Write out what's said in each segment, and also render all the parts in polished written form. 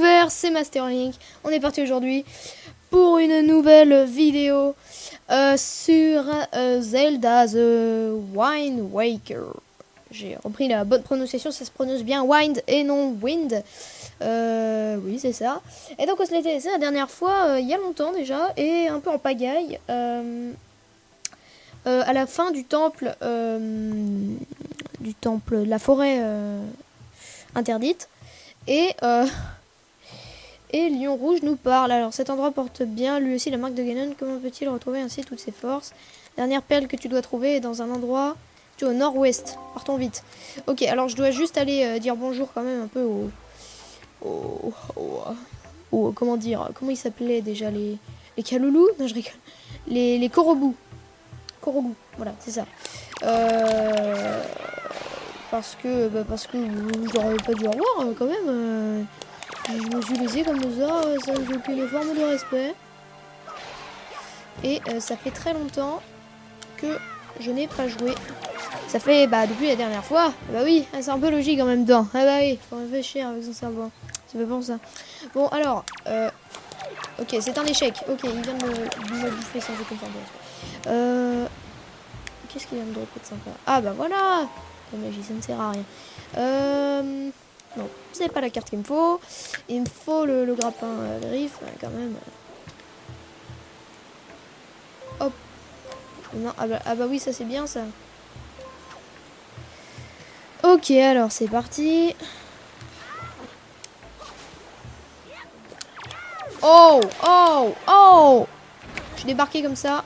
vert, c'est Masterlink. On est parti aujourd'hui pour une nouvelle vidéo sur Zelda The Wind Waker. J'ai repris la bonne prononciation, ça se prononce bien Wind et non Wind. Oui, c'est ça. Et donc on se l'était laissé la dernière fois, il y a longtemps déjà, et un peu en pagaille. À la fin du temple de la forêt interdite. Et Lion Rouge nous parle. Alors cet endroit porte bien lui aussi la marque de Ganon. Comment peut-il retrouver ainsi toutes ses forces? Dernière perle que tu dois trouver est dans un endroit au nord-ouest. Partons vite. Ok, alors je dois juste aller dire bonjour quand même un peu comment dire, comment ils s'appelaient déjà, les Kaloulous? Non, je rigole. Les Korogu. Korogu, voilà, c'est ça. Parce que je leur avais pas dit au revoir quand même. Je me suis laissé comme ça, sans aucune forme de respect. Et ça fait très longtemps que je n'ai pas joué. Ça fait depuis la dernière fois. Bah oui, c'est un peu logique en même temps. Ah bah oui, faut réfléchir avec son cerveau. Ça fait pour ça. Bon alors, ok, c'est un échec. Ok, il vient de me bouffer sans aucune forme de respect. Qu'est-ce qu'il vient de dropper de sympa? Ah bah voilà. La magie, ça ne sert à rien. Non, c'est pas la carte qu'il me faut. Il me faut le grappin griffe, quand même. Hop. Non, ah bah oui, ça c'est bien ça. Ok, alors c'est parti. Oh, oh, oh! Je suis débarqué comme ça.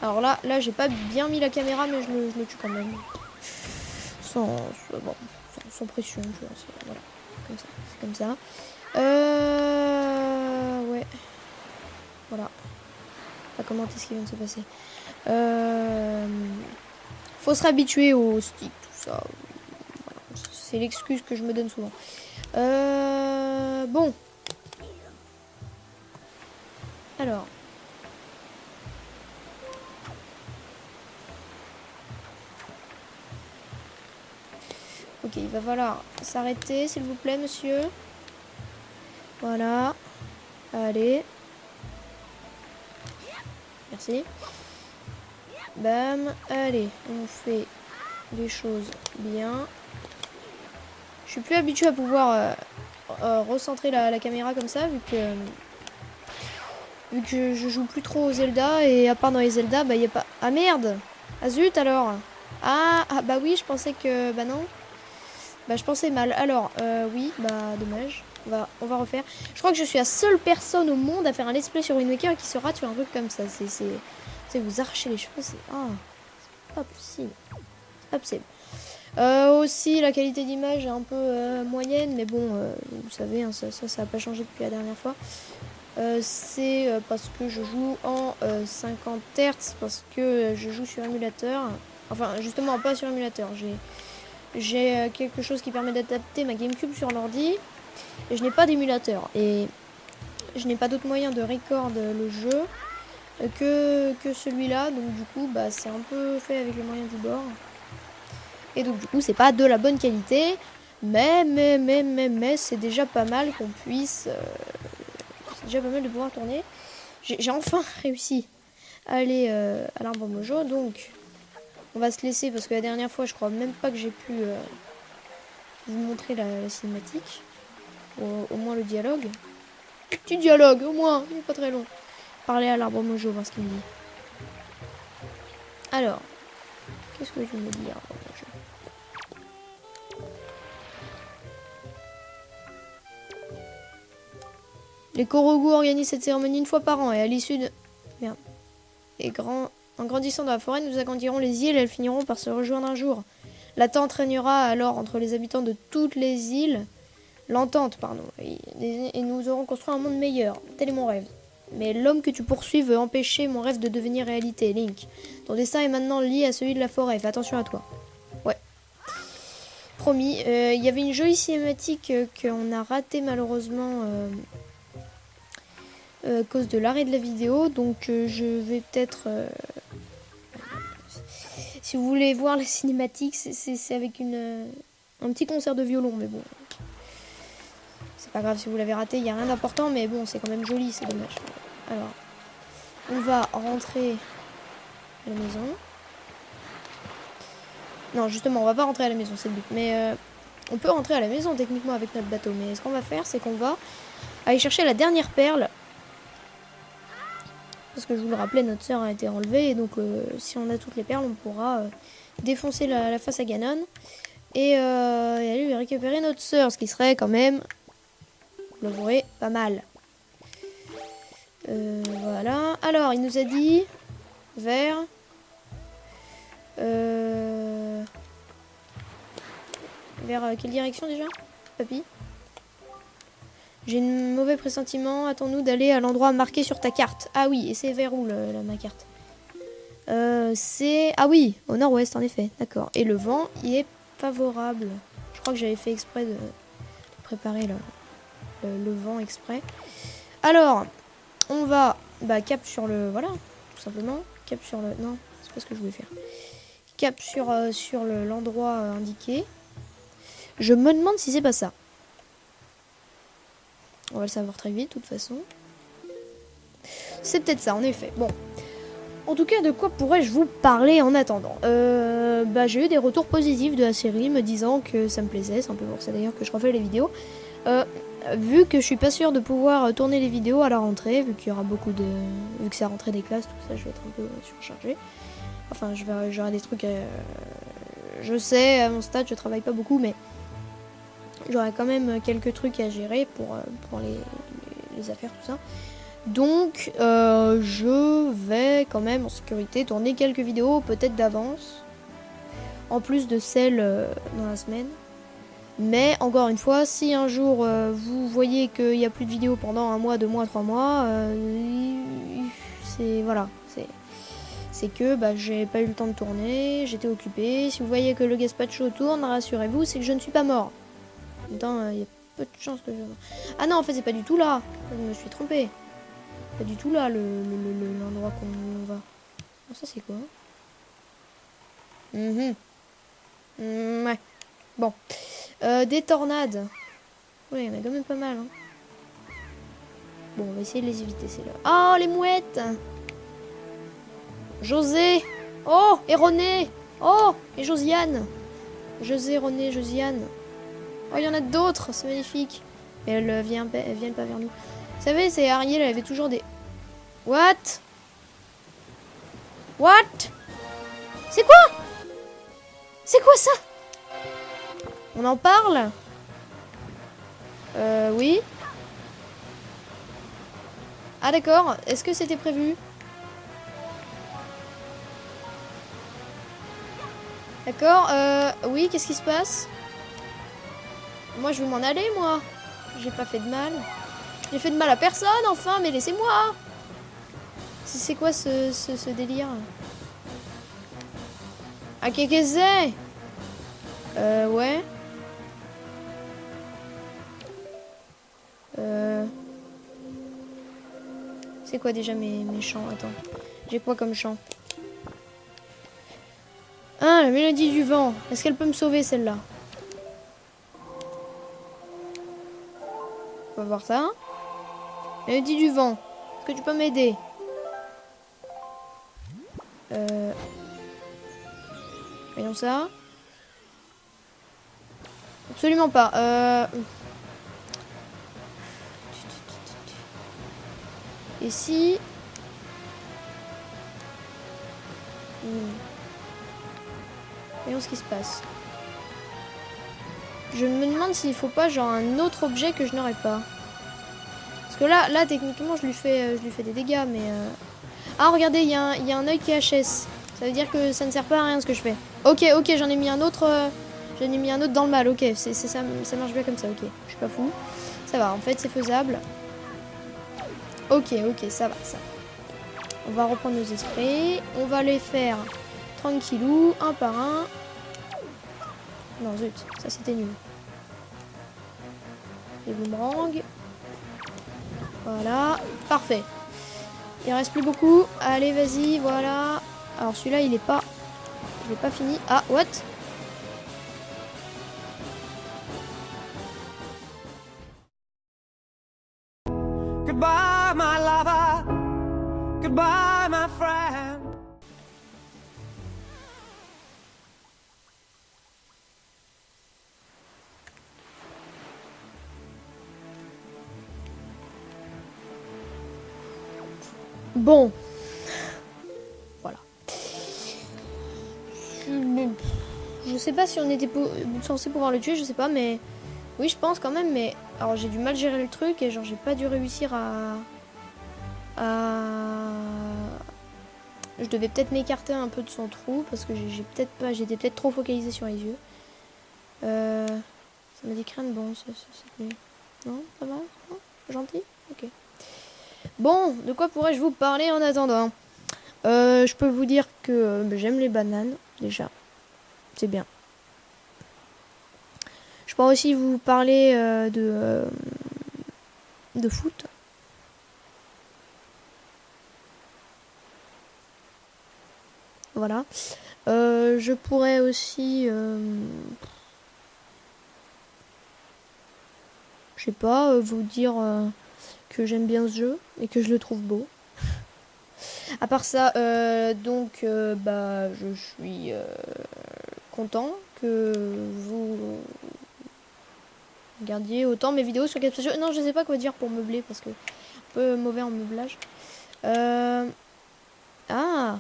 Alors là j'ai pas bien mis la caméra, mais je le tue quand même. Sans pression, tu vois. Voilà, comme ça, c'est comme ça. Ouais. Voilà. Pas commenter ce qui vient de se passer. Faut se réhabituer au stick, tout ça. Voilà. C'est l'excuse que je me donne souvent. Bon. Alors. Ok, il va falloir s'arrêter, s'il vous plaît, monsieur. Voilà. Allez. Merci. Bam. Allez, on fait les choses bien. Je suis plus habituée à pouvoir recentrer la caméra comme ça, vu que je joue plus trop aux Zelda, et à part dans les Zelda, il y a pas... Ah merde! Ah zut alors! Ah bah oui, je pensais que... Bah non. Bah je pensais mal. Alors, oui, dommage. On va refaire. Je crois que je suis la seule personne au monde à faire un let's play sur Wind Waker qui se rate sur un truc comme ça. C'est vous arracher les cheveux, c'est... Ah, c'est pas possible. C'est pas possible. Aussi, la qualité d'image est un peu moyenne, mais bon, vous savez, hein, ça n'a pas changé depuis la dernière fois. C'est parce que je joue en 50 Hz, parce que je joue sur émulateur. Enfin, justement, pas sur émulateur. J'ai quelque chose qui permet d'adapter ma GameCube sur l'ordi, et je n'ai pas d'émulateur. Et je n'ai pas d'autre moyen de record le jeu que celui-là. Donc du coup, c'est un peu fait avec les moyens du bord. Et donc du coup, c'est pas de la bonne qualité. Mais c'est déjà pas mal qu'on puisse... c'est déjà pas mal de pouvoir tourner. J'ai enfin réussi à aller à l'arbre mojo. Donc, on va se laisser parce que la dernière fois, je crois même pas que j'ai pu vous montrer la cinématique. Au moins le dialogue. Petit dialogue, au moins, il n'est pas très long. Parler à l'arbre mojo, voir ce qu'il me dit. Alors, qu'est-ce que tu me dis, arbre mojo? Les Korogu organisent cette cérémonie une fois par an, et à l'issue de... Merde. En grandissant dans la forêt, nous agrandirons les îles et elles finiront par se rejoindre un jour. L'attente régnera alors entre les habitants de toutes les îles. L'entente, pardon. Et nous aurons construit un monde meilleur. Tel est mon rêve. Mais l'homme que tu poursuis veut empêcher mon rêve de devenir réalité, Link. Ton destin est maintenant lié à celui de la forêt. Fais attention à toi. Ouais. Promis. Il y avait une jolie cinématique qu'on a ratée malheureusement... à cause de l'arrêt de la vidéo, donc je vais peut-être si vous voulez voir la cinématique, c'est avec un petit concert de violon, mais bon, Pas grave si vous l'avez raté, il n'y a rien d'important, mais bon, c'est quand même joli, c'est dommage. Alors, on va rentrer à la maison. Non, justement, on va pas rentrer à la maison, c'est le but. Mais on peut rentrer à la maison techniquement avec notre bateau. Mais ce qu'on va faire, c'est qu'on va aller chercher la dernière perle. Parce que je vous le rappelais, notre sœur a été enlevée. Et donc, si on a toutes les perles, on pourra défoncer la face à Ganon. Et aller lui récupérer notre sœur. Ce qui serait quand même, vous l'avouerez, pas mal. Voilà. Alors, il nous a dit vers... vers quelle direction déjà, papy? J'ai un mauvais pressentiment. Attends-nous d'aller à l'endroit marqué sur ta carte. Ah oui, et c'est vers où ma carte? C'est... Ah oui, au nord-ouest en effet. D'accord. Et le vent, il est favorable. Je crois que j'avais fait exprès de préparer le vent exprès. Alors, on va... Bah, cap sur le... Voilà, tout simplement. Cap sur le... Non, c'est pas ce que je voulais faire. Cap sur l'endroit indiqué. Je me demande si c'est pas ça. On va le savoir très vite, de toute façon. C'est peut-être ça, en effet. Bon. En tout cas, de quoi pourrais-je vous parler en attendant? Bah, j'ai eu des retours positifs de la série me disant que ça me plaisait. C'est un peu pour ça d'ailleurs que je refais les vidéos. Vu que je suis pas sûre de pouvoir tourner les vidéos à la rentrée, vu qu'il y aura beaucoup de... Vu que c'est la rentrée des classes, tout ça, je vais être un peu surchargée. Enfin, j'aurai des trucs... Je sais, à mon stade, je travaille pas beaucoup, mais... J'aurai quand même quelques trucs à gérer pour les affaires, tout ça. Donc, je vais quand même en sécurité tourner quelques vidéos, peut-être d'avance. En plus de celles dans la semaine. Mais, encore une fois, si un jour vous voyez qu'il n'y a plus de vidéos pendant 1 mois, 2 mois, 3 mois, c'est... Voilà, c'est que bah, j'ai pas eu le temps de tourner, j'étais occupée. Si vous voyez que le Gaspacho tourne, rassurez-vous, c'est que je ne suis pas mort. Attends, il y a peu de chance que je... Ah non, en fait, c'est pas du tout là. Je me suis trompée. Pas du tout là, l'endroit qu'on va. Oh, ça, c'est quoi? Ouais. Bon. Des tornades. Ouais, il y en a quand même pas mal. Hein. Bon, on va essayer de les éviter, c'est là. Oh, les mouettes! José! Oh, et René! Oh, et Josiane! José, René, Josiane. Oh, il y en a d'autres, c'est magnifique. Mais elles viennent pas vers nous. Vous savez, c'est Ariel, elle avait toujours des... What? What? C'est quoi? C'est quoi ça? On en parle? Oui. Ah d'accord, est-ce que c'était prévu? D'accord, oui, qu'est-ce qui se passe? Moi, je veux m'en aller, moi. J'ai pas fait de mal. J'ai fait de mal à personne, enfin, mais laissez-moi. C'est quoi ce délire? Ah, qu'est-ce que c'est? Ouais. C'est quoi déjà mes chants? Attends. J'ai quoi comme chant? Ah, la mélodie du vent. Est-ce qu'elle peut me sauver, celle-là? On va voir ça. Mélodie du vent. Est-ce que tu peux m'aider? Voyons ça. Absolument pas. Et si... Voyons ce qui se passe. Je me demande s'il faut pas genre un autre objet que je n'aurais pas. Parce que là techniquement je lui fais des dégâts, mais... Ah regardez, il y a un œil qui HS. Ça veut dire que ça ne sert pas à rien ce que je fais. Ok, j'en ai mis un autre. J'en ai mis un autre dans le mal. Ok, ça marche bien comme ça. Ok, je suis pas fou. Ça va, en fait c'est faisable. Ok, ça va, ça. On va reprendre nos esprits. On va les faire tranquillou, un par un. Non, zut, ça c'était nul. Les boomerangs. Voilà, parfait. Il reste plus beaucoup. Allez, vas-y, voilà. Alors celui-là, il est pas... Je l'ai pas fini. Ah, what? Goodbye, my friend. Bon. Voilà. Je sais pas si on était censé pouvoir le tuer, je sais pas, mais... Oui, je pense quand même, mais... Alors, j'ai du mal à gérer le truc et genre, j'ai pas dû réussir à... Je devais peut-être m'écarter un peu de son trou parce que j'étais peut-être trop focalisée sur les yeux. Ça m'a dit crâne, bon, ça plaît. Non, ça va? Non, gentil? Ok. Bon, de quoi pourrais-je vous parler en attendant? Je peux vous dire que j'aime les bananes, déjà. C'est bien. Je pourrais aussi vous parler de foot. Voilà. Je pourrais aussi... je sais pas, vous dire que j'aime bien ce jeu et que je le trouve beau. À part ça, bah, je suis content que vous regardiez autant mes vidéos sur Capture. Non, je sais pas quoi dire pour meubler parce que un peu mauvais en meublage. Ah,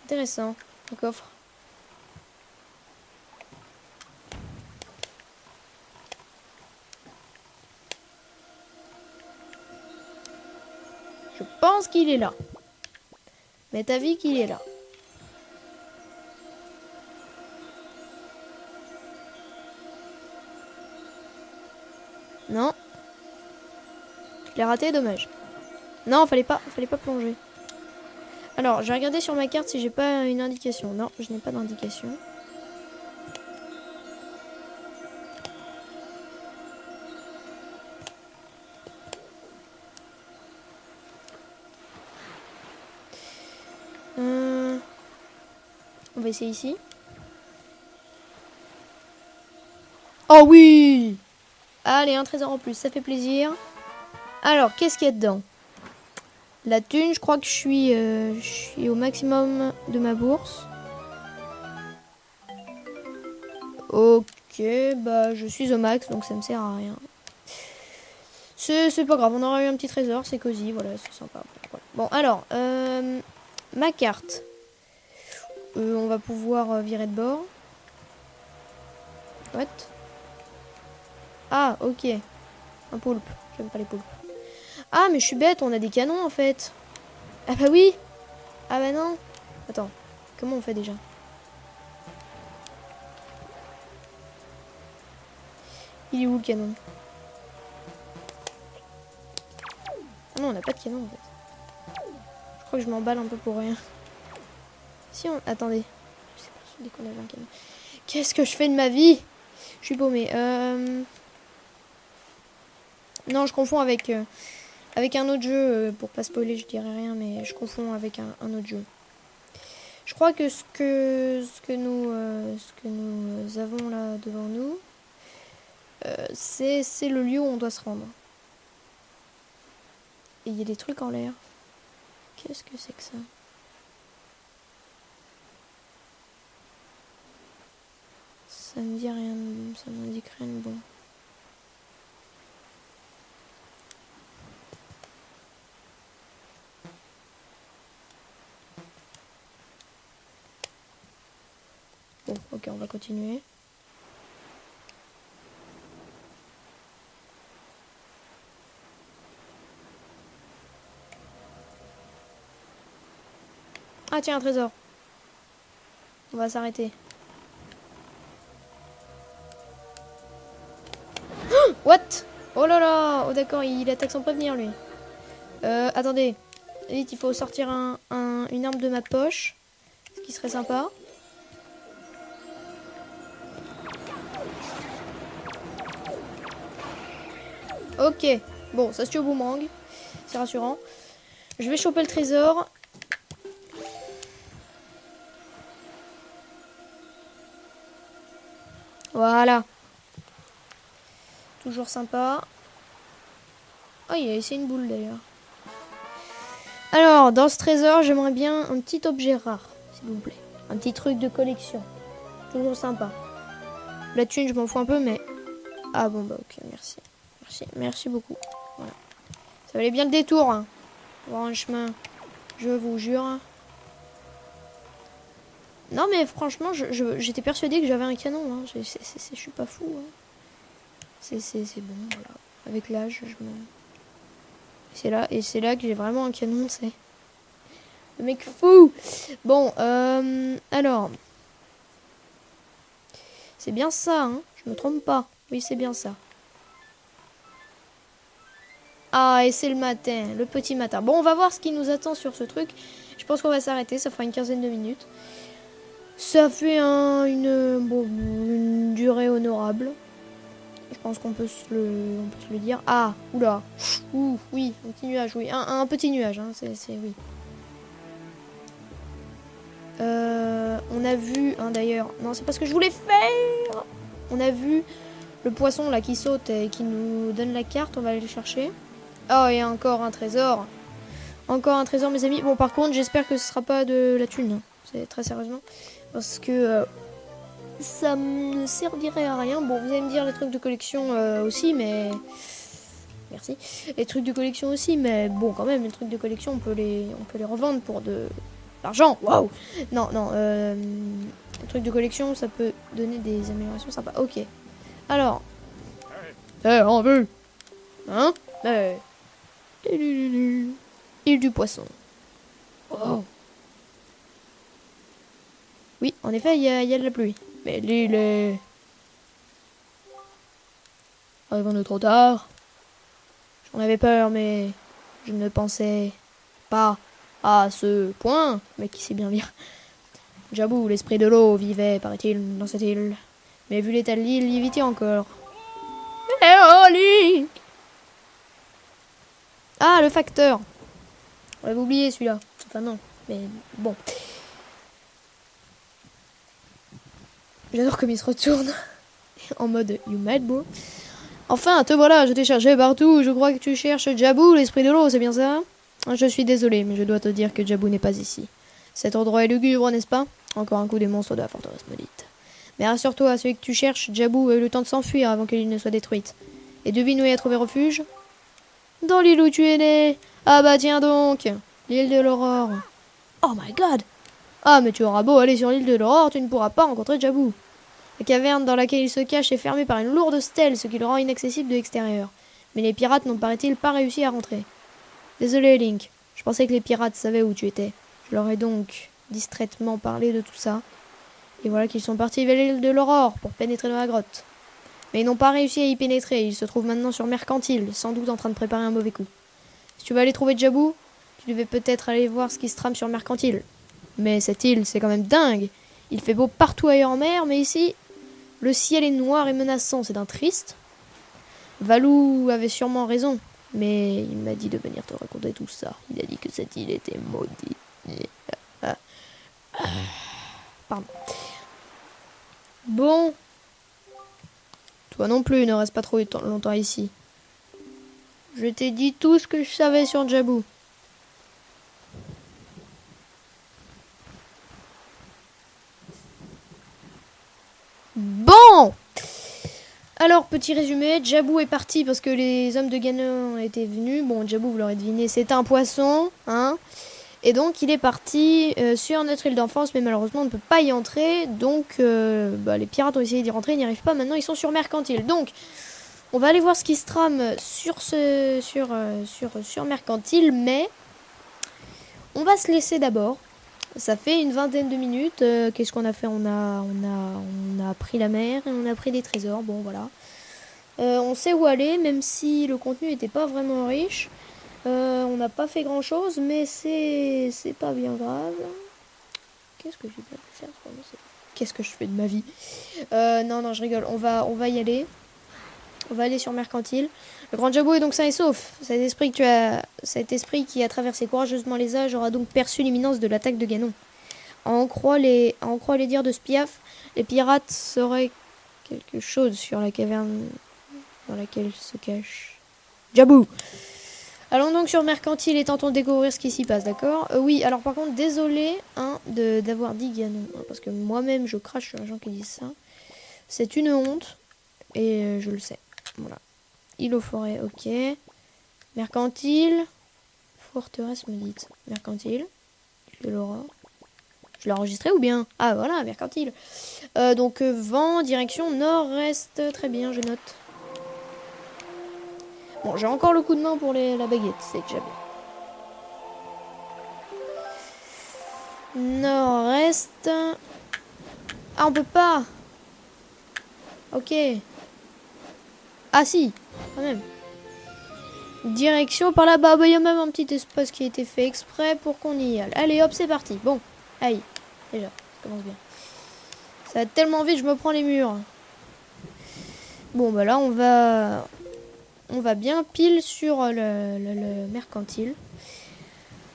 intéressant, un coffre. Je pense qu'il est là. Mais t'as vu qu'il est là. Non. Je l'ai raté, dommage. Non, fallait pas plonger. Alors, je vais regarder sur ma carte si j'ai pas une indication. Non, je n'ai pas d'indication. On va essayer ici. Oh oui! Allez, un trésor en plus, ça fait plaisir. Alors, qu'est-ce qu'il y a dedans? La thune, je crois que je suis au maximum de ma bourse. Ok, bah je suis au max, donc ça me sert à rien. C'est pas grave, on aura eu un petit trésor, c'est cosy, voilà, c'est sympa. Voilà. Bon, alors, ma carte. On va pouvoir virer de bord. What? Ah, ok. Un poulpe. J'aime pas les poulpes. Ah, mais je suis bête, on a des canons en fait. Ah bah oui. Ah bah non. Attends, comment on fait déjà? Il est où le canon? Ah non, on n'a pas de canon en fait. Je crois que je m'emballe un peu pour rien. Si on... Attendez. Je sais pas, je dis qu'on avait un canon. Qu'est-ce que je fais de ma vie? Je suis paumée. Non, je confonds avec un autre jeu. Pour pas spoiler, je dirais rien, mais je confonds avec un autre jeu. Je crois que ce que nous avons là devant nous, c'est le lieu où on doit se rendre. Et il y a des trucs en l'air. Qu'est-ce que c'est que ça? Ça me dit rien, ça m'indique rien de bon. Bon, ok, on va continuer. Ah tiens, un trésor. On va s'arrêter. What? Oh là là. Oh d'accord, il attaque sans prévenir lui. Attendez. Vite, il faut sortir une arme de ma poche. Ce qui serait sympa. Ok. Bon, ça se tue au boomerang. C'est rassurant. Je vais choper le trésor. Voilà. Toujours sympa. Oh, il a laissé une boule d'ailleurs. Alors, dans ce trésor, j'aimerais bien un petit objet rare, s'il vous plaît. Un petit truc de collection. Toujours sympa. La thune, je m'en fous un peu, mais... Ah bon, bah ok, merci. Merci beaucoup. Voilà. Ça valait bien le détour, hein. Pour avoir un chemin, je vous jure. Non, mais franchement, j'étais persuadée que j'avais un canon, hein. Je suis pas fou, hein. C'est bon, voilà. Avec l'âge, je me... c'est là que j'ai vraiment un canon, c'est... Le mec fou. Bon, alors... C'est bien ça, hein. Je me trompe pas. Oui, c'est bien ça. Ah, et c'est le matin, le petit matin. Bon, on va voir ce qui nous attend sur ce truc. Je pense qu'on va s'arrêter, ça fera une quinzaine de minutes. Ça fait une durée honorable. Je pense qu'on peut se le dire. Ah, oula. Ouh, oui, un petit nuage, oui. Un petit nuage, hein, oui. On a vu, hein, d'ailleurs... Non, c'est pas ce que je voulais faire. On a vu le poisson, là, qui saute et qui nous donne la carte. On va aller le chercher. Oh, et encore un trésor. Encore un trésor, mes amis. Bon, par contre, j'espère que ce sera pas de la thune. C'est très sérieusement. Parce que ça ne servirait à rien. Bon, vous allez me dire les trucs de collection aussi, mais... Merci. Les trucs de collection aussi, mais bon, quand même, les trucs de collection, on peut les revendre pour de l'argent. Waouh. Non, les trucs de collection, ça peut donner des améliorations sympas. Ok. Alors. On veut. Hein Île du poisson. Oh. Oui, en effet, il y a de la pluie. Mais l'île est... Arrivons-nous trop tard. J'en avais peur, mais je ne pensais pas à ce point. Mais qui sait bien lire. Jabou, l'esprit de l'eau, vivait, paraît-il, dans cette île. Mais vu l'état de l'île, il y vit encore. Oh, Link! Ah, le facteur. On l'avait oublié celui-là. Enfin non, mais bon. J'adore comme il se retourne. En mode you mad bro. Enfin, te voilà, je t'ai cherché partout. Je crois que tu cherches Jabou, l'esprit de l'eau, c'est bien ça? Je suis désolé, mais je dois te dire que Jabou n'est pas ici. Cet endroit est lugubre, n'est-ce pas? Encore un coup des monstres de la forteresse maudite. Mais rassure-toi, celui que tu cherches, Jabou a eu le temps de s'enfuir avant que l'île ne soit détruite. Et devine où il a trouvé refuge? Dans l'île où tu es né. Ah bah tiens donc, l'île de l'aurore. Oh my god. Ah mais tu auras beau aller sur l'île de l'aurore, tu ne pourras pas rencontrer Jabou. La caverne dans laquelle il se cache est fermée par une lourde stèle, ce qui le rend inaccessible de l'extérieur. Mais les pirates n'ont paraît-il pas réussi à rentrer. Désolé Link, je pensais que les pirates savaient où tu étais. Je leur ai donc distraitement parlé de tout ça. Et voilà qu'ils sont partis vers l'île de l'aurore pour pénétrer dans la grotte. Mais ils n'ont pas réussi à y pénétrer, ils se trouvent maintenant sur Mercantile, sans doute en train de préparer un mauvais coup. Si tu veux aller trouver Jabou, tu devais peut-être aller voir ce qui se trame sur Mercantile. Mais cette île, c'est quand même dingue. Il fait beau partout ailleurs en mer, mais ici, le ciel est noir et menaçant, c'est d'un triste. Valou avait sûrement raison, mais il m'a dit de venir te raconter tout ça. Il a dit que cette île était maudite. Pardon. Bon. Toi non plus, ne reste pas trop longtemps ici. Je t'ai dit tout ce que je savais sur Jabou. Bon! Alors, petit résumé, Jabou est parti parce que les hommes de Ganon étaient venus. Bon, Jabou, vous l'aurez deviné, c'est un poisson, hein. Et donc, il est parti sur notre île d'enfance, mais malheureusement, on ne peut pas y entrer. Donc, les pirates ont essayé d'y rentrer, ils n'y arrivent pas. Maintenant, ils sont sur Mercantile. Donc, on va aller voir ce qui se trame sur Mercantile, mais on va se laisser d'abord. Ça fait une vingtaine de minutes. Qu'est-ce qu'on a fait? On a pris la mer et on a pris des trésors. Bon, voilà. On sait où aller, même si le contenu n'était pas vraiment riche. On n'a pas fait grand chose, mais c'est pas bien grave. Qu'est-ce que je vais faire? Qu'est-ce que je fais de ma vie? Non, je rigole. On va y aller. On va aller sur Mercantile. Le grand Jabou est donc sain et sauf. Cet esprit qui a traversé courageusement les âges aura donc perçu l'imminence de l'attaque de Ganon. À en croire les dires de Spiaf, les pirates sauraient quelque chose sur la caverne dans laquelle se cache Jabou. Allons donc sur Mercantile et tentons de découvrir ce qui s'y passe, d'accord? Oui, alors par contre, désolé hein, d'avoir dit Ganon, hein, parce que moi-même je crache sur les gens qui disent ça. C'est une honte, et je le sais. Voilà. Île aux forêts, ok. Mercantile. Forteresse maudite. Mercantile. Île de Laura. Je l'ai enregistré ou bien? Ah voilà, Mercantile. Donc vent, direction nord-est. Très bien, je note. Bon, j'ai encore le coup de main pour la baguette, c'est déjà bien. Nord-est. Ah, on peut pas. Ok. Ah si, quand même. Direction par là-bas. Il y a même un petit espace qui a été fait exprès pour qu'on y aille. Allez, hop, c'est parti. Bon, aïe. Déjà, ça commence bien. Ça va tellement vite, je me prends les murs. Bon, bah là, on va bien pile sur le mercantile.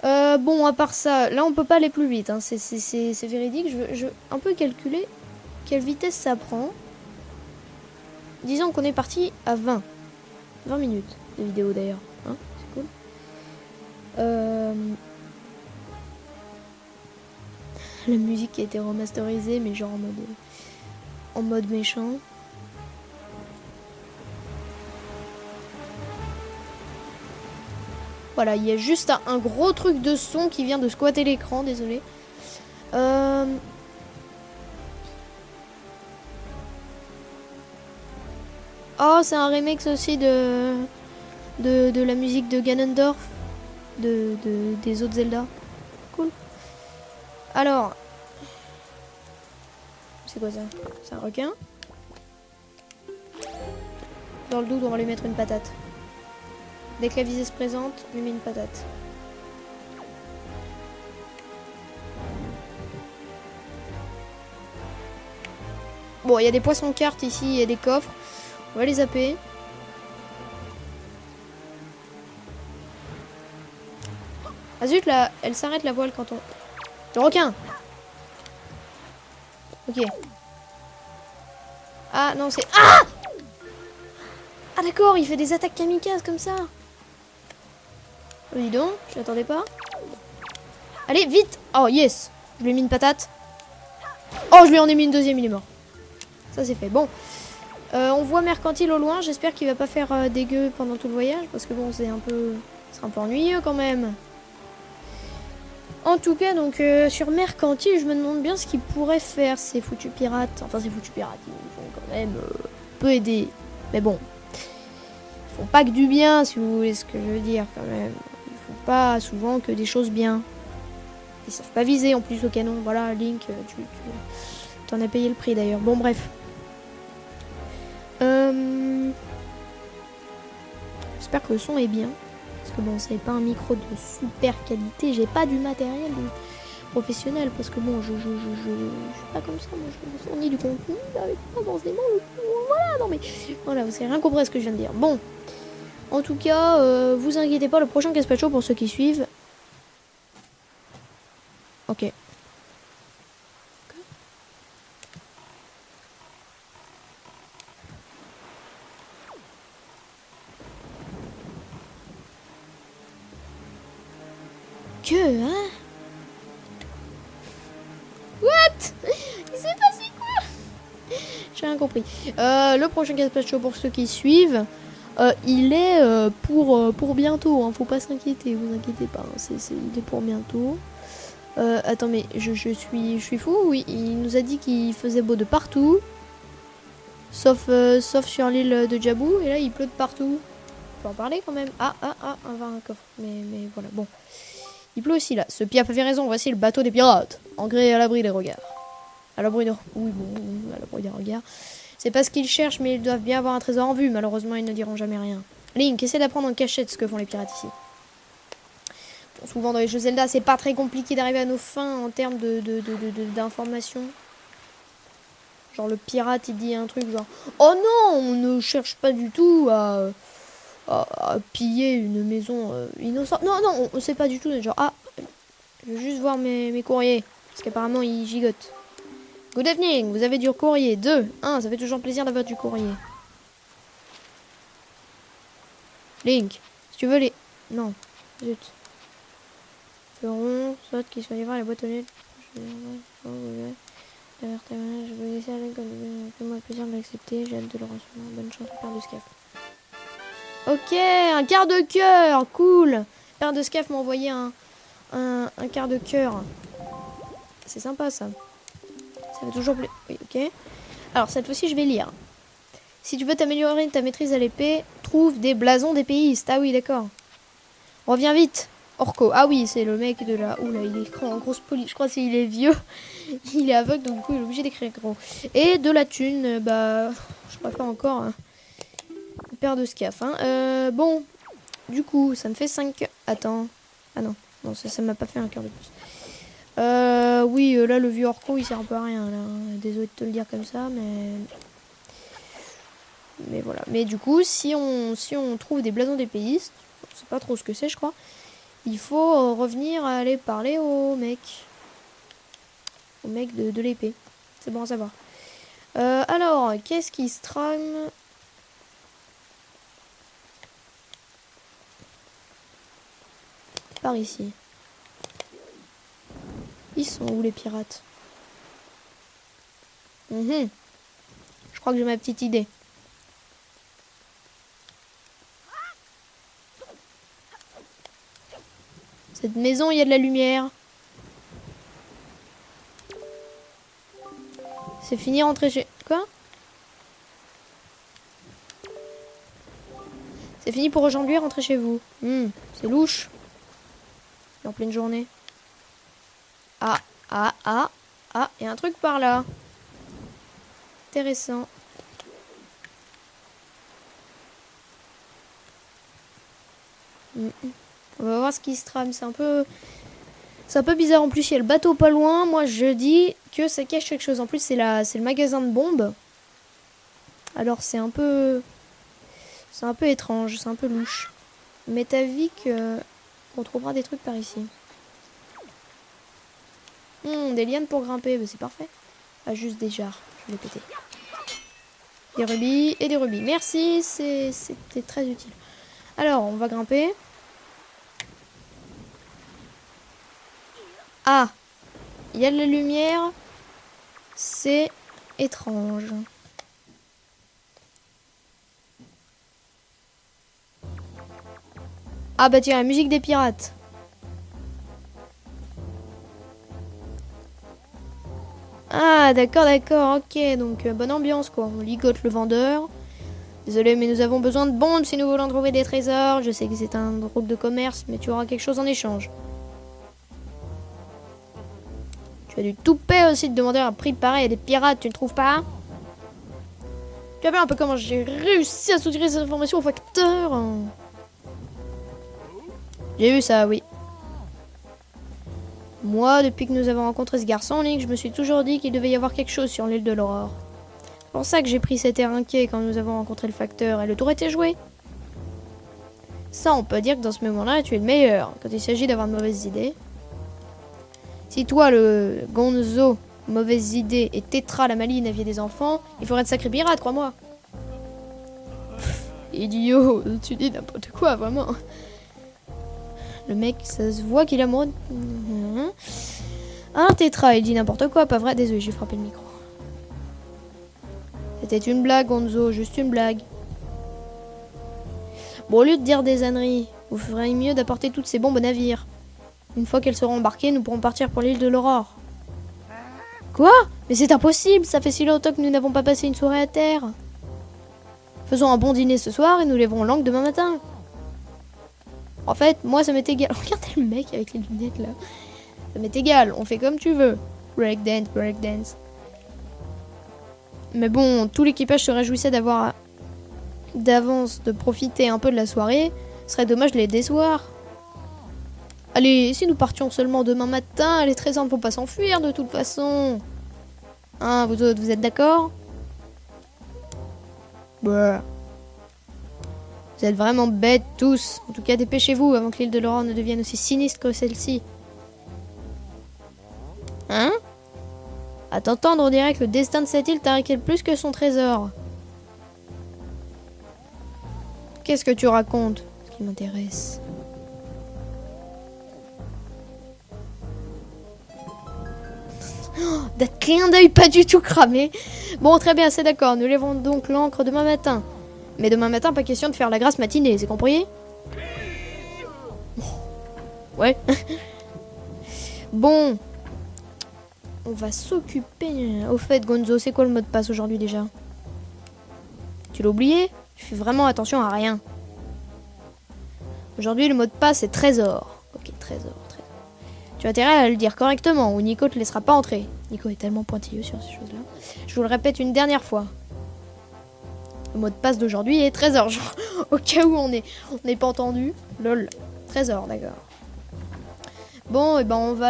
Bon, à part ça, là, on peut pas aller plus vite. Hein. C'est véridique. Je veux un peu calculer quelle vitesse ça prend. Disons qu'on est parti à 20 minutes de vidéo d'ailleurs. Hein, c'est cool. La musique a été remasterisée, mais genre en mode méchant. Voilà, il y a juste un gros truc de son qui vient de squatter l'écran, désolé. Oh, c'est un remix aussi de la musique de Ganondorf, des autres Zelda. Cool. Alors, c'est quoi ça? C'est un requin? Dans le doute, on va lui mettre une patate. Dès que la visée se présente, on lui met une patate. Bon, il y a des poissons-cartes ici, il y a des coffres. On va les zapper. Ah zut, là, elle s'arrête la voile quand on... Le requin! Ok. Ah, non, c'est... Ah! Ah d'accord, il fait des attaques kamikazes comme ça. Oh, dis donc, je l'attendais pas. Allez, vite! Oh, yes! Je lui ai mis une patate. Oh, je lui en ai mis une deuxième, il est mort. Ça, c'est fait. Bon. On voit Mercantile au loin. J'espère qu'il va pas faire dégueu pendant tout le voyage. Parce que bon, c'est un peu ennuyeux quand même. En tout cas, donc, sur Mercantile, je me demande bien ce qu'ils pourraient faire, ces foutus pirates. Enfin, ces foutus pirates, ils vont quand même peu aider. Mais bon. Ils font pas que du bien, si vous voulez ce que je veux dire, quand même. Ils font pas souvent que des choses bien. Ils savent pas viser, en plus, au canon. Voilà, Link, tu t'en as payé le prix, d'ailleurs. Bon, bref. J'espère que le son est bien. Parce que bon, c'est pas un micro de super qualité. J'ai pas du matériel professionnel. Parce que bon, je suis pas comme ça. Moi, je fournis du contenu avec pas forcément le... Voilà, non mais... Voilà, vous avez rien compris à ce que je viens de dire. Bon. En tout cas, vous inquiétez pas, le prochain Gaspacho, pour ceux qui suivent... Ok. Que, hein? What? Il s'est passé quoi? J'ai rien compris. Le prochain Gaspacho, pour ceux qui suivent, il est pour bientôt. Hein, faut pas s'inquiéter, vous inquiétez pas. Hein, il est pour bientôt. Attends, mais je suis fou? Oui, il nous a dit qu'il faisait beau de partout. Sauf sur l'île de Jabou. Et là, il pleut de partout. On peut en parler quand même. On va un coffre. Mais voilà, bon. Il pleut aussi là. Ce Piaf avait raison, voici le bateau des pirates. Ancré à l'abri des regards. À l'abri de... Oui, bon, à l'abri des regards. C'est pas ce qu'ils cherchent, mais ils doivent bien avoir un trésor en vue. Malheureusement, ils ne diront jamais rien. Link, essaie d'apprendre en cachette ce que font les pirates ici. Bon, souvent dans les jeux Zelda, c'est pas très compliqué d'arriver à nos fins en termes d'informations. Genre le pirate, il dit un truc genre... Oh non, on ne cherche pas du tout à piller une maison innocente. Non, on sait pas du tout. Genre, je veux juste voir mes courriers. Parce qu'apparemment, ils gigotent. Good evening, vous avez du courrier. 2, 1, ça fait toujours plaisir d'avoir du courrier. Link, si tu veux Non. Zut. Feront, soit qu'ils soient livrés à la boîte aux lettres. Je vous laisse aller comme moi plaisir de l'accepter. J'ai hâte de le recevoir. Bonne chance, Père de Scaf. Ok, un quart de cœur. Cool. Père de Scaf m'a envoyé un quart de cœur. C'est sympa ça. Ça fait toujours plaisir. Oui, ok. Alors cette fois-ci, je vais lire. Si tu veux t'améliorer ta maîtrise à l'épée, trouve des blasons d'épéistes. Ah oui, d'accord. Reviens vite. Orko. Ah oui, c'est le mec de la... Oula, il écrit en grosse police. Je crois qu'il est vieux. Il est aveugle, donc du coup, il est obligé d'écrire gros. Et de la thune, bah... Je préfère encore un paire de scaf. Hein. Bon, du coup, ça me fait 5... Attends. Ah non. Non, ça m'a pas fait un cœur de plus. Oui, là, le vieux Orko, il sert un peu à rien. Là. Désolé de te le dire comme ça, mais voilà. Mais du coup, si on trouve des blasons d'épéistes, je sais pas trop ce que c'est, je crois, il faut revenir à aller parler au mec. Au mec de l'épée. C'est bon à savoir. Alors, qu'est-ce qui se trame? Par ici. Ils sont où les pirates? Je crois que j'ai ma petite idée. Cette maison, il y a de la lumière. C'est fini, rentrer chez... Quoi? C'est fini pour aujourd'hui, rentrer chez vous. C'est louche. En pleine journée. Ah, il y a un truc par là. Intéressant. On va voir ce qui se trame. C'est un peu bizarre. En plus, il y a le bateau pas loin. Moi, je dis que ça cache quelque chose. En plus, c'est le magasin de bombes. Alors, c'est un peu étrange. C'est un peu louche. Mais t'as vu qu'on trouvera des trucs par ici. Des lianes pour grimper. Bah, c'est parfait. Ah, juste des jarres. Je vais péter. Des rubis et des rubis. Merci. C'était très utile. Alors, on va grimper. Ah, il y a de la lumière. C'est étrange. Ah bah tiens, la musique des pirates. Ah d'accord, ok. Donc bonne ambiance quoi. On ligote le vendeur. Désolé, mais nous avons besoin de bombes si nous voulons trouver des trésors. Je sais que c'est un drôle de commerce, mais tu auras quelque chose en échange. Tu as du toupet aussi de demander un prix pareil à des pirates, tu ne trouves pas? Tu as vu un peu comment j'ai réussi à soutirer ces informations au facteur? J'ai vu ça, oui. Moi, depuis que nous avons rencontré ce garçon, Link, je me suis toujours dit qu'il devait y avoir quelque chose sur l'île de l'Aurore. C'est pour ça que j'ai pris cet air inquiet quand nous avons rencontré le facteur et le tour était joué. Ça, on peut dire que dans ce moment-là, tu es le meilleur quand il s'agit d'avoir de mauvaises idées. Si toi, le Gonzo, mauvaise idée, et Tetra, la maline, aviez des enfants, il faudrait de sacrés pirates, crois-moi. Idiot, tu dis n'importe quoi, vraiment. Le mec, ça se voit qu'il est amoureux. Ah, Tetra, il dit n'importe quoi, pas vrai? Désolé, j'ai frappé le micro. C'était une blague, Gonzo, juste une blague. Bon, au lieu de dire des âneries, vous ferez mieux d'apporter toutes ces bombes au navire. Une fois qu'elles seront embarquées, nous pourrons partir pour l'île de l'Aurore. Quoi? Mais c'est impossible, ça fait si longtemps que nous n'avons pas passé une soirée à terre. Faisons un bon dîner ce soir et nous lèverons l'ancre demain matin. En fait, moi ça m'est égal. Regardez le mec avec les lunettes là. Ça m'est égal, on fait comme tu veux. Breakdance, breakdance. Mais bon, tout l'équipage se réjouissait d'avance de profiter un peu de la soirée. Ce serait dommage de les décevoir. Allez, si nous partions seulement demain matin, les trésors ne vont pas s'enfuir de toute façon. Hein, vous autres, vous êtes d'accord? Bah. Vous êtes vraiment bêtes tous. En tout cas, dépêchez-vous avant que l'île de l'Aurore ne devienne aussi sinistre que celle-ci. Hein? À t'entendre, on dirait que le destin de cette île t'inquiète plus que son trésor. Qu'est-ce que tu racontes? Ce qui m'intéresse. D'être clin d'œil pas du tout cramé. Bon, très bien, c'est d'accord. Nous lèverons donc l'encre demain matin. Mais demain matin, pas question de faire la grasse matinée, c'est compris? Ouais. Bon. On va s'occuper... Au fait, Gonzo, c'est quoi le mot de passe aujourd'hui déjà? Tu l'as oublié? Je fais vraiment attention à rien. Aujourd'hui, le mot de passe est trésor. Ok, trésor. Tu as intérêt à le dire correctement ou Nico te laissera pas entrer. Nico est tellement pointilleux sur ces choses-là. Je vous le répète une dernière fois. Le mot de passe d'aujourd'hui est trésor. Genre, au cas où on n'est pas entendu. Lol. Trésor, d'accord. Bon, et ben on va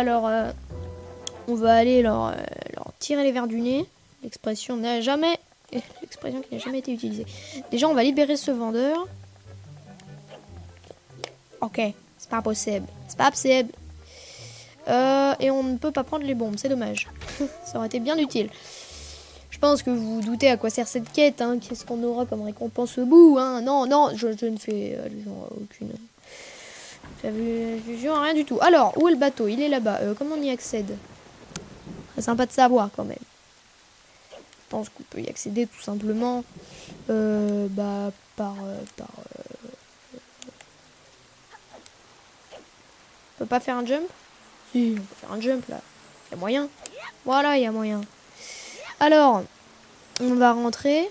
aller leur tirer les verres du nez. L'expression qui n'a jamais été utilisée. Déjà, on va libérer ce vendeur. Ok, c'est pas possible. C'est pas possible. Et on ne peut pas prendre les bombes, c'est dommage. Ça aurait été bien utile. Je pense que vous vous doutez à quoi sert cette quête, hein. Qu'est-ce qu'on aura comme récompense au bout, hein. Non, je ne fais allusion à aucune... allusion à rien du tout. Alors, où est le bateau? Il est là-bas. Comment on y accède? C'est sympa de savoir, quand même. Je pense qu'on peut y accéder tout simplement par... On peut pas faire un jump? Si, on peut faire un jump là. Il y a moyen. Voilà, il y a moyen. Alors, on va rentrer.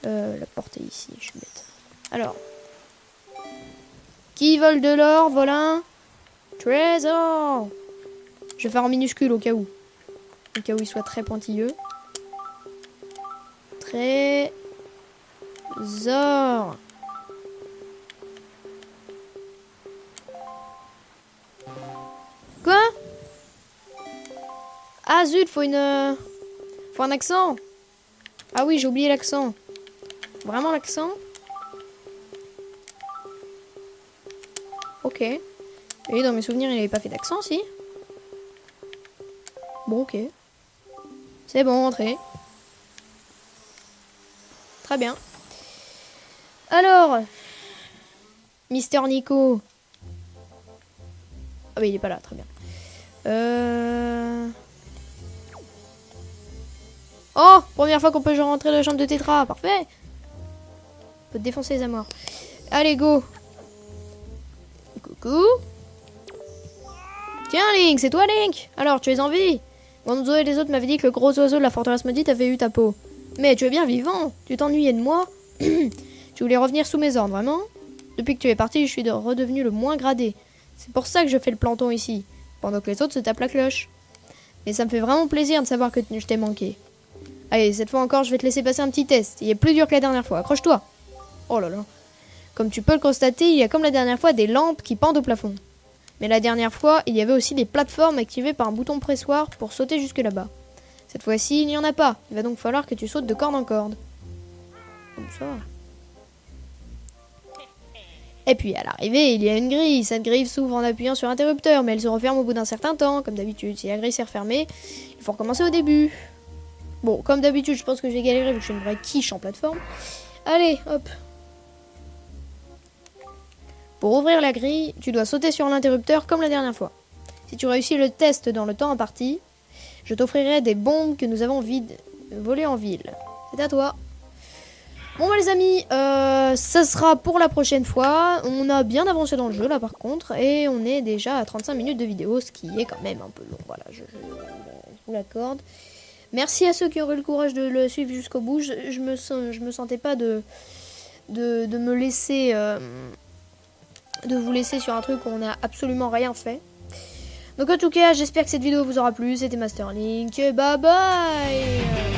La porte est ici, je vais mettre. Alors. Qui vole de l'or? Voilà. Trésor. Je vais faire en minuscule au cas où. Au cas où il soit très pointilleux. Trésor. Quoi? Ah zut, faut un accent. Ah oui, j'ai oublié l'accent. Vraiment l'accent? Ok. Et dans mes souvenirs, il n'avait pas fait d'accent, si? Bon, ok. C'est bon, entrez. Très bien. Alors, Mister Nico. Ah oui, il est pas là, très bien. Oh, première fois qu'on peut rentrer dans la chambre de Tétra, parfait. On peut défoncer les amours. Allez, go. Coucou. Tiens, Link, c'est toi, Link. Alors, tu es en vie? Gonzo et les autres m'avaient dit que le gros oiseau de la forteresse maudite avait eu ta peau. Mais tu es bien vivant. Tu t'ennuyais de moi. Tu voulais revenir sous mes ordres, vraiment? Depuis que tu es parti, je suis redevenu le moins gradé. C'est pour ça que je fais le planton ici, pendant que les autres se tapent la cloche. Mais ça me fait vraiment plaisir de savoir que je t'ai manqué. Allez, cette fois encore, je vais te laisser passer un petit test. Il est plus dur que la dernière fois. Accroche-toi. Oh là là. Comme tu peux le constater, il y a comme la dernière fois des lampes qui pendent au plafond. Mais la dernière fois, il y avait aussi des plateformes activées par un bouton pressoir pour sauter jusque là-bas. Cette fois-ci, il n'y en a pas. Il va donc falloir que tu sautes de corde en corde. Comme ça. Et puis à l'arrivée, il y a une grille. Cette grille s'ouvre en appuyant sur l'interrupteur, mais elle se referme au bout d'un certain temps, comme d'habitude. Si la grille s'est refermée, il faut recommencer au début. Bon, comme d'habitude, je pense que je vais galérer vu que je suis une vraie quiche en plateforme. Allez, hop. Pour ouvrir la grille, tu dois sauter sur l'interrupteur comme la dernière fois. Si tu réussis le test dans le temps imparti, je t'offrirai des bombes que nous avons volées en ville. C'est à toi. Bon bah les amis, ça sera pour la prochaine fois. On a bien avancé dans le jeu là par contre. Et on est déjà à 35 minutes de vidéo, ce qui est quand même un peu long. Voilà, je vous l'accorde. Merci à ceux qui auraient le courage de le suivre jusqu'au bout. Je me sentais pas de me laisser... de vous laisser sur un truc où on n'a absolument rien fait. Donc en tout cas, j'espère que cette vidéo vous aura plu. C'était Master Link. Bye bye.